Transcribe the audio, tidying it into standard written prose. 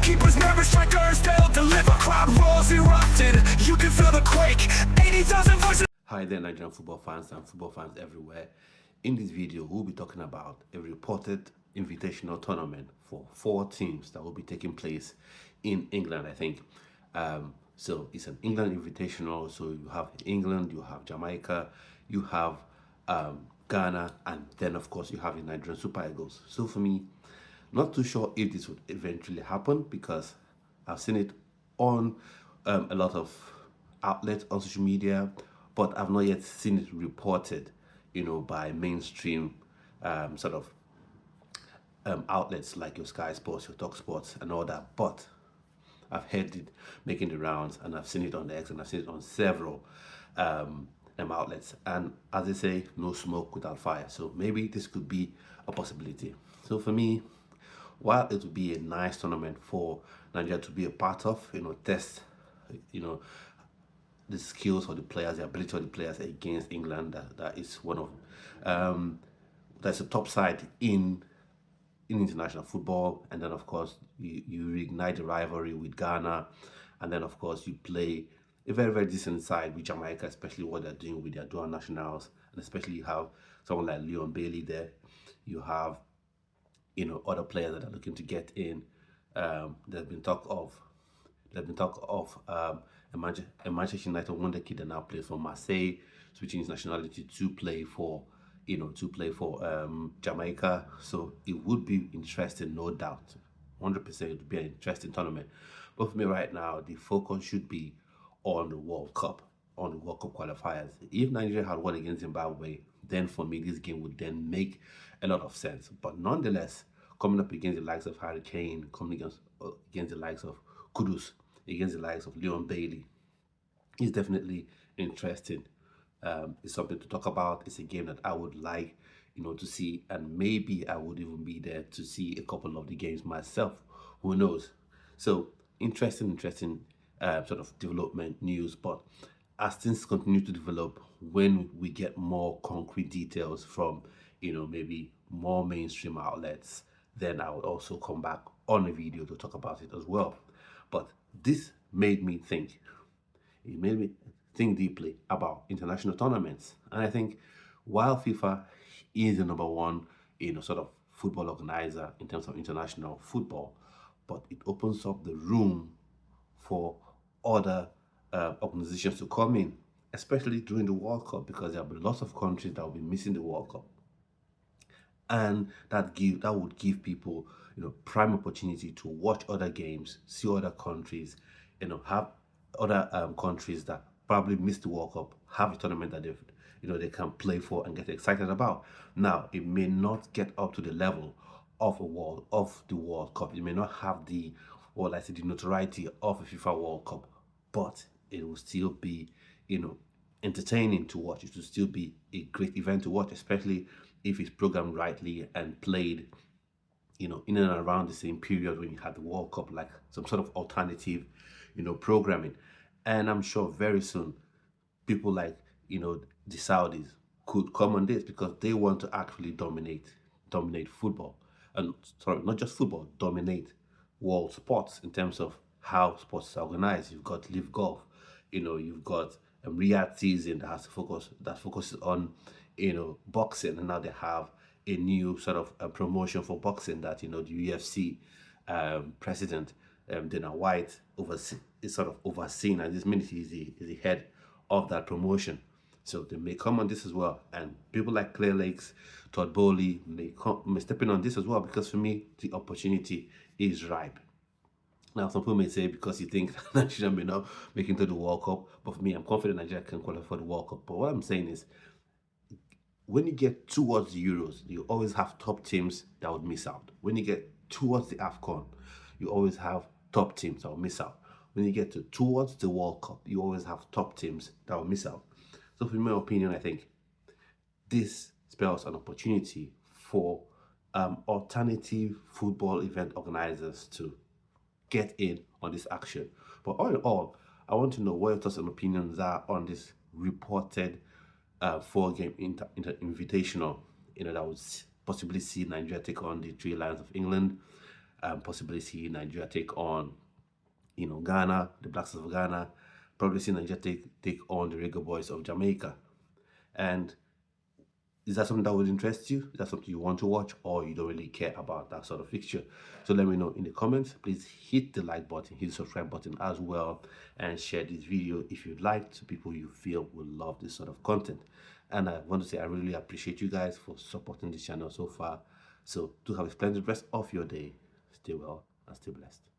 Goalkeepers, nervous strikers, they'll deliver. Crowd roars erupted, you can feel the quake. 80,000 voices. Hi there, Nigerian football fans and football fans everywhere. In this video, we'll be talking about a reported invitational tournament for 4 teams that will be taking place in England, I think. So it's an England invitational. So you have England, you have Jamaica, you have Ghana, and then of course you have the Nigerian Super Eagles. So for me, not too sure if this would eventually happen because I've seen it on a lot of outlets on social media, but I've not yet seen it reported, by mainstream outlets like your Sky Sports, your Talk Sports, and all that. But I've heard it making the rounds, and I've seen it on the X, and I've seen it on several outlets. And as they say, no smoke without fire. So maybe this could be a possibility. So for me, while it would be a nice tournament for Nigeria to be a part of, test, the skills of the players, the ability of the players against England, that is one of that's a top side in international football. And then of course you reignite the rivalry with Ghana, and then of course you play a very, very decent side with Jamaica, especially what they're doing with their dual nationals, and especially you have someone like Leon Bailey there. You have other players that are looking to get in. There's been talk of a Manchester United wonder kid that now plays for Marseille, switching his nationality to play for Jamaica. So it would be interesting, no doubt. 100% it would be an interesting tournament. But for me right now, the focus should be on the World Cup, qualifiers. If Nigeria had won against Zimbabwe, then for me this game would then make a lot of sense. But nonetheless, coming up against the likes of Harry Kane, coming against the likes of Kudus, against the likes of Leon Bailey, is definitely interesting. It's something to talk about. It's a game that I would like, to see, and maybe I would even be there to see a couple of the games myself. Who knows? So interesting sort of development news. But as things continue to develop, when we get more concrete details from, maybe more mainstream outlets, then I would also come back on a video to talk about it as well. But this made me think. It made me think deeply about international tournaments. And I think while FIFA is the number one, sort of football organizer in terms of international football, but it opens up the room for other organizations to come in, especially during the World Cup, because there will be lots of countries that will be missing the World Cup. And that would give people, prime opportunity to watch other games, see other countries, have other countries that probably missed the World Cup have a tournament that they can play for and get excited about. Now, it may not get up to the level of the World Cup. It may not have the notoriety of a FIFA World Cup, but it will still be, entertaining to watch. It will still be a great event to watch, especially if it's programmed rightly and played, in and around the same period when you had the World Cup, like some sort of alternative, programming. And I'm sure very soon, people like, the Saudis could come on this because they want to actually dominate football. And sorry, not just football, dominate world sports in terms of how sports are organized. You've got Live Golf, you've got Riyadh season that focuses on, boxing, and now they have a new sort of promotion for boxing that the UFC president Dana White is sort of overseeing, and this minute is the head of that promotion. So they may come on this as well, and people like Clear Lakes, Todd Bowley may step in on this as well, because for me the opportunity is ripe. Now, some people may say because you think Nigeria may not make it to the World Cup, but for me, I'm confident Nigeria can qualify for the World Cup. But what I'm saying is, when you get towards the Euros, you always have top teams that would miss out. When you get towards the AFCON, you always have top teams that will miss out. When you get towards the World Cup, you always have top teams that will miss out. So in my opinion, I think this spells an opportunity for alternative football event organizers to get in on this action. But all in all, I want to know what your thoughts and opinions are on this reported 4-game invitational, that would possibly see Nigeria take on the Three Lions of England. possibly see Nigeria take on, Ghana, the Black Stars of Ghana, probably see Nigeria take on the Reggae Boys of Jamaica. And is that something that would interest you? Is that something you want to watch, or you don't really care about that sort of fixture? So let me know in the comments. Please hit the like button, hit the subscribe button as well, and share this video if you'd like to people you feel will love this sort of content. And I want to say I really appreciate you guys for supporting this channel so far. So do have a splendid rest of your day. Stay well and stay blessed.